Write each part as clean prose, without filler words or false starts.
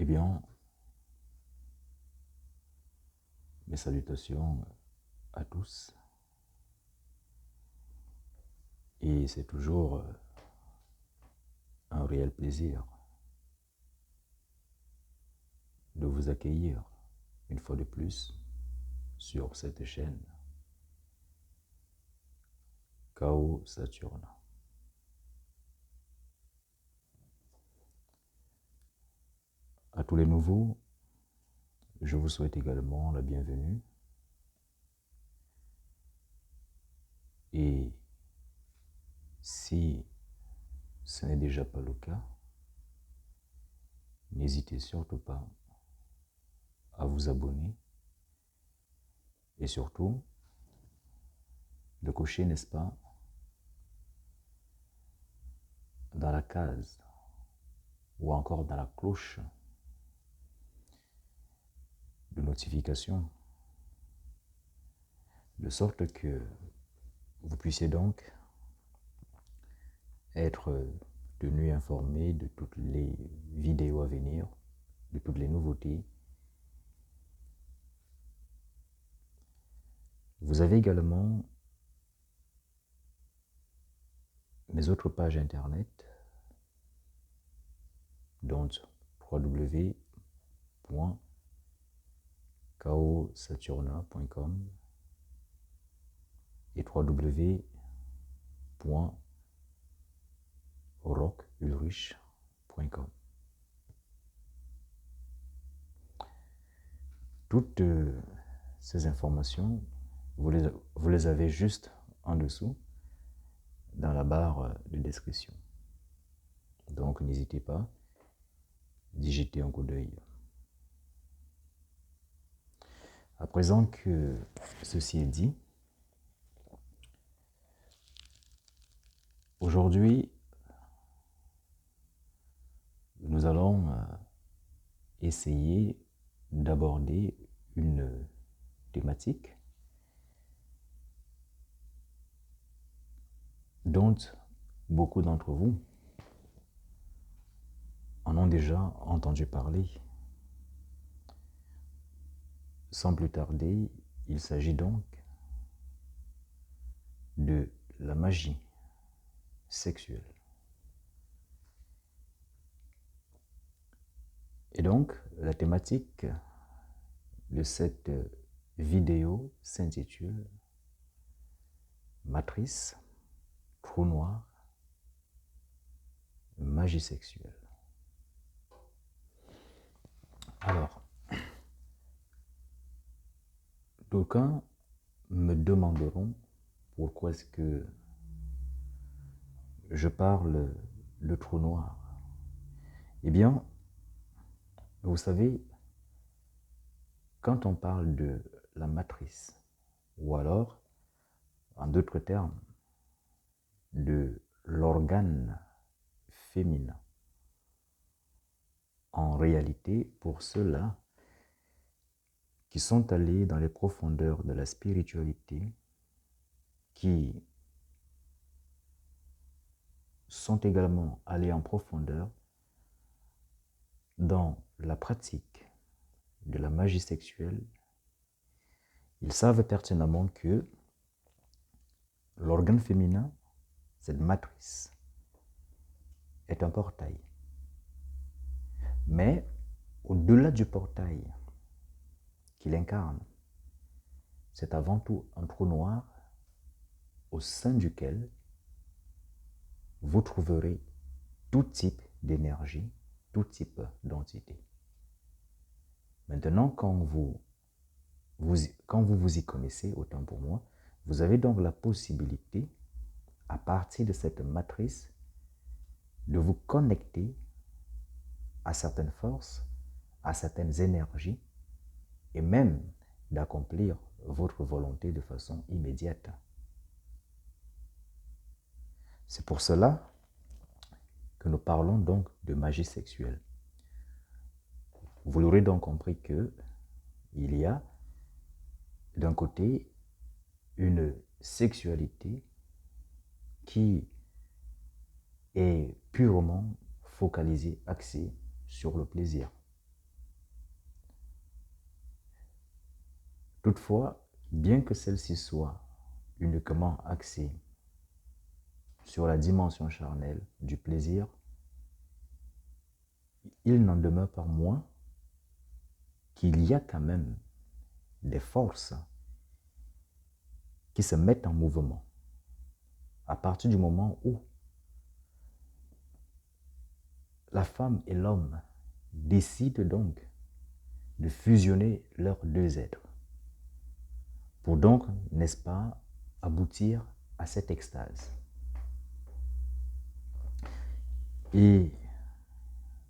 Eh bien, mes salutations à tous. Et c'est toujours un réel plaisir de vous accueillir une fois de plus sur cette chaîne Chaos Saturne. À tous les nouveaux, je vous souhaite également la bienvenue. Et si ce n'est déjà pas le cas, n'hésitez surtout pas à vous abonner et surtout de cocher, n'est-ce pas, dans la case ou encore dans la cloche de notification, de sorte que vous puissiez donc être tenu informé de toutes les vidéos à venir, de toutes les nouveautés. Vous avez également mes autres pages internet, donc www.chaosaturna.com et www.rockulrich.com. Toutes ces informations, vous les avez juste en dessous dans la barre de description. Donc n'hésitez pas d'y jeter un coup d'œil. À présent que ceci est dit, aujourd'hui, nous allons essayer d'aborder une thématique dont beaucoup d'entre vous en ont déjà entendu parler. Sans plus tarder, il s'agit donc de la magie sexuelle. Et donc, la thématique de cette vidéo s'intitule Matrice, trou noir, magie sexuelle. Alors, d'aucuns me demanderont pourquoi est-ce que je parle de trou noir. Eh bien, vous savez, quand on parle de la matrice, ou alors, en d'autres termes, de l'organe féminin, en réalité, pour ceux-là qui sont allés dans les profondeurs de la spiritualité, qui sont également allés en profondeur dans la pratique de la magie sexuelle, ils savent pertinemment que l'organe féminin, cette matrice, est un portail. Mais au-delà du portail qu'il incarne, c'est avant tout un trou noir au sein duquel vous trouverez tout type d'énergie, tout type d'entité. Maintenant, quand vous vous y connaissez, autant pour moi, vous avez donc la possibilité, à partir de cette matrice, de vous connecter à certaines forces, à certaines énergies, et même d'accomplir votre volonté de façon immédiate. C'est pour cela que nous parlons donc de magie sexuelle. Vous l'aurez donc compris que il y a d'un côté une sexualité qui est purement focalisée, axée sur le plaisir. Toutefois, bien que celle-ci soit uniquement axée sur la dimension charnelle du plaisir, il n'en demeure pas moins qu'il y a quand même des forces qui se mettent en mouvement à partir du moment où la femme et l'homme décident donc de fusionner leurs deux êtres pour donc, n'est-ce pas, aboutir à cette extase. Et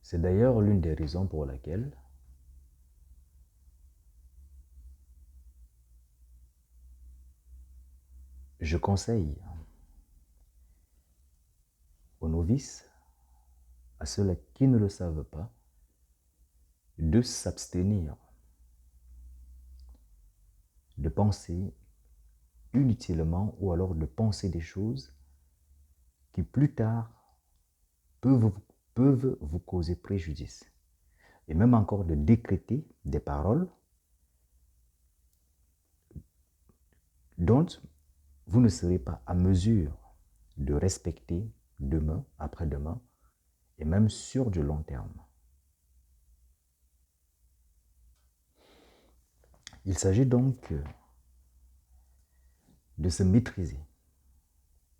c'est d'ailleurs l'une des raisons pour laquelle je conseille aux novices, à ceux-là qui ne le savent pas, de s'abstenir de penser inutilement ou alors de penser des choses qui plus tard peuvent vous causer préjudice. Et même encore de décréter des paroles dont vous ne serez pas à mesure de respecter demain, après-demain, et même sur du long terme. Il s'agit donc de se maîtriser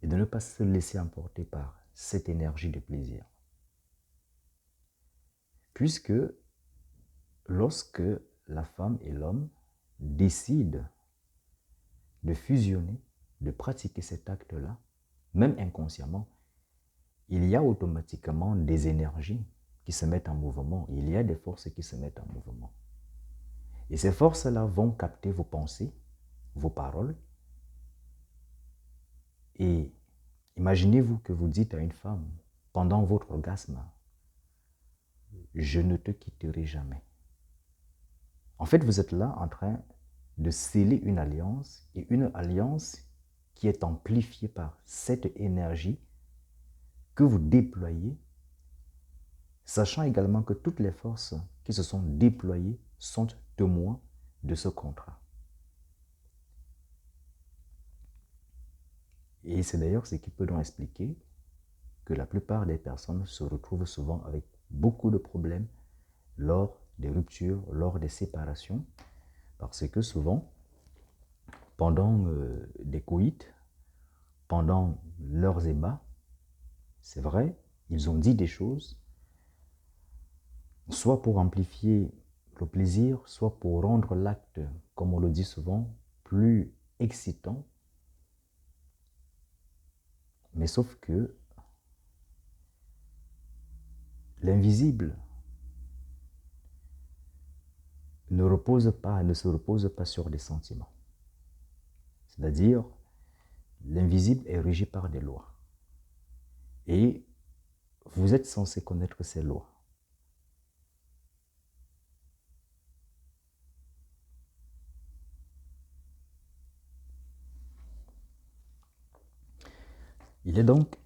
et de ne pas se laisser emporter par cette énergie de plaisir. Puisque lorsque la femme et l'homme décident de fusionner, de pratiquer cet acte-là, même inconsciemment, il y a automatiquement des énergies qui se mettent en mouvement, il y a des forces qui se mettent en mouvement. Et ces forces-là vont capter vos pensées, vos paroles. Et imaginez-vous que vous dites à une femme, pendant votre orgasme, je ne te quitterai jamais. En fait, vous êtes là en train de sceller une alliance, et une alliance qui est amplifiée par cette énergie que vous déployez, sachant également que toutes les forces qui se sont déployées sont témoins de ce contrat. Et c'est d'ailleurs ce qui peut donc expliquer que la plupart des personnes se retrouvent souvent avec beaucoup de problèmes lors des ruptures, lors des séparations, parce que souvent, pendant des coïts, pendant leurs ébats, c'est vrai, ils ont dit des choses, soit pour amplifier le plaisir, soit pour rendre l'acte, comme on le dit souvent, plus excitant. Mais sauf que l'invisible ne se repose pas sur des sentiments. C'est-à-dire, l'invisible est régi par des lois. Et vous êtes censé connaître ces lois. Il est donc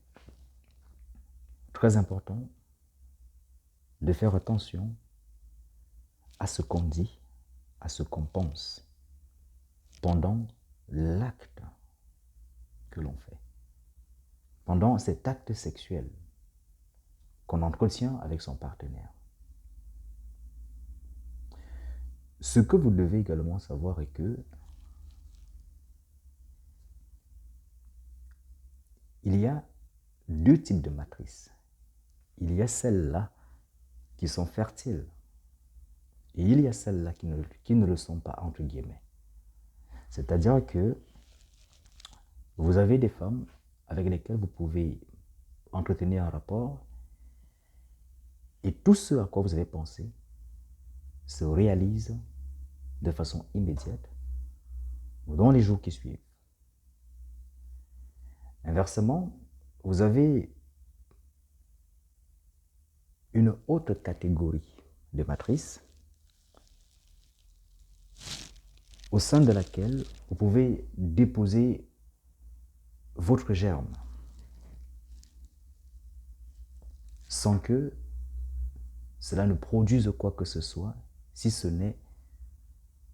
très important de faire attention à ce qu'on dit, à ce qu'on pense pendant l'acte que l'on fait, pendant cet acte sexuel qu'on entretient avec son partenaire. Ce que vous devez également savoir est que il y a deux types de matrices. Il y a celles-là qui sont fertiles et il y a celles-là qui ne le sont pas, entre guillemets. C'est-à-dire que vous avez des femmes avec lesquelles vous pouvez entretenir un rapport et tout ce à quoi vous avez pensé se réalise de façon immédiate dans les jours qui suivent. Inversement, vous avez une autre catégorie de matrices au sein de laquelle vous pouvez déposer votre germe sans que cela ne produise quoi que ce soit, si ce n'est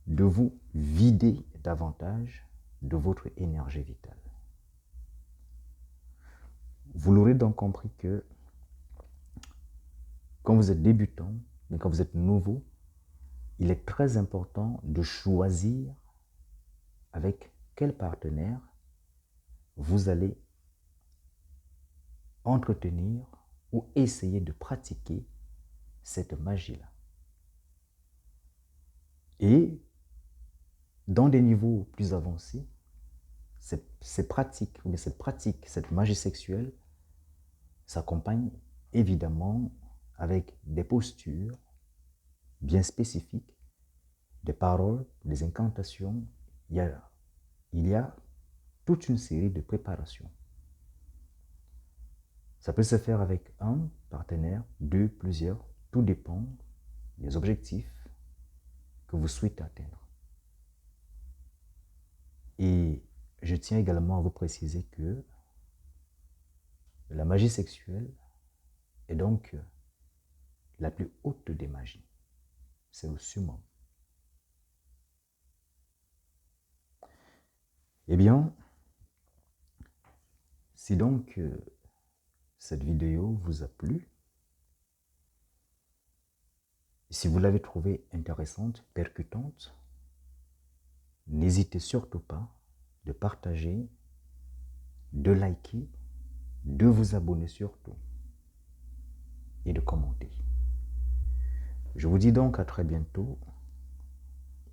de vous vider davantage de votre énergie vitale. Vous l'aurez donc compris que quand vous êtes débutant, mais quand vous êtes nouveau, il est très important de choisir avec quel partenaire vous allez entretenir ou essayer de pratiquer cette magie-là. Et dans des niveaux plus avancés, cette pratique, cette magie sexuelle s'accompagne évidemment avec des postures bien spécifiques, des paroles, des incantations. Il y a toute une série de préparations. Ça peut se faire avec un partenaire, deux, plusieurs, tout dépend des objectifs que vous souhaitez atteindre. Et je tiens également à vous préciser que la magie sexuelle est donc la plus haute des magies. C'est le summum. Eh bien, si donc cette vidéo vous a plu, si vous l'avez trouvée intéressante, percutante, n'hésitez surtout pas de partager, de liker, de vous abonner surtout et de commenter. Je vous dis donc à très bientôt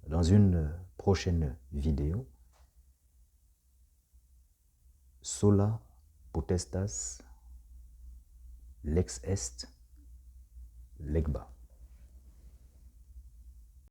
dans une prochaine vidéo. Sola potestas lex est legba.